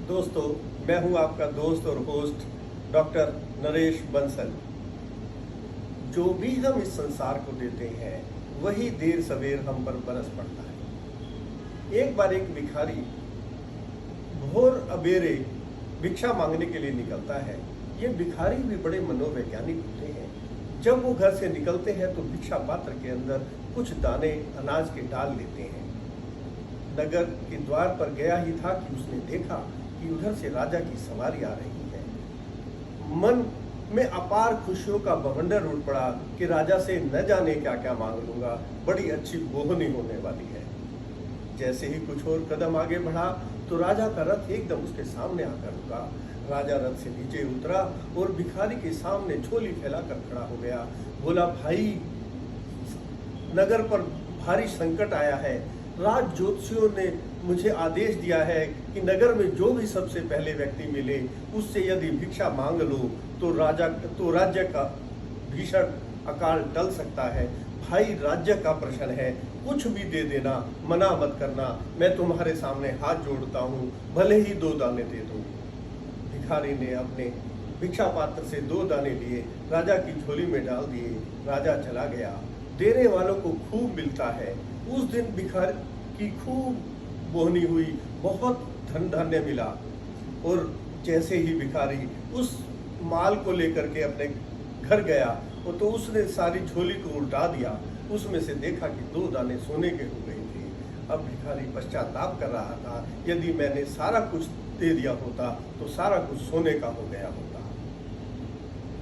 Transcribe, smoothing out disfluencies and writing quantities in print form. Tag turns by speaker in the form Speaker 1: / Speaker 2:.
Speaker 1: दोस्तों, मैं हूं आपका दोस्त और होस्ट डॉक्टर नरेश बंसल। जो भी हम इस संसार को देते हैं वही देर सवेर हम पर बरस पड़ता है। एक बार एक भिखारी भोर अबेरे भिक्षा मांगने के लिए निकलता है। ये भिखारी भी बड़े मनोवैज्ञानिक होते हैं। जब वो घर से निकलते हैं तो भिक्षा पात्र के अंदर कुछ दाने अनाज के डाल लेते हैं। नगर के द्वार पर गया ही था कि उसने देखा कि उधर से राजा की सवारी आ रही है। मन में अपार खुशियों का बवंडर उठ पड़ा कि राजा से न जाने क्या क्या मांग लूंगा, बड़ी अच्छी बोहनी होने वाली है। जैसे ही कुछ और कदम आगे बढ़ा तो राजा का रथ एकदम उसके सामने आकर रुका। राजा रथ से नीचे उतरा और भिखारी के सामने झोली फैलाकर खड़ा हो गया। बोला, भाई, नगर पर भारी संकट आया है। राज ज्योतिषियों ने मुझे आदेश दिया है कि नगर में जो भी सबसे पहले व्यक्ति मिले उससे यदि भिक्षा मांग लो तो राज्य का भीषण अकाल टल सकता है। भाई, राज्य का प्रश्न है, कुछ भी दे देना, मना मत करना। मैं तुम्हारे सामने हाथ जोड़ता हूँ, भले ही 2 दाने दे दो। भिखारी ने अपने भिक्षा पात्र से 2 दाने लिए, राजा की झोली में डाल दिए। राजा चला गया। देने वालों को खूब मिलता है। उस दिन भिखारी की खूब बोहनी हुई, बहुत धन धान्य मिला। और जैसे ही भिखारी उस माल को लेकर के अपने घर गया तो उसने सारी झोली को उल्टा दिया। उसमें से देखा कि 2 दाने सोने के हो गए थे। अब भिखारी पश्चाताप कर रहा था, यदि मैंने सारा कुछ दे दिया होता तो सारा कुछ सोने का हो गया होता।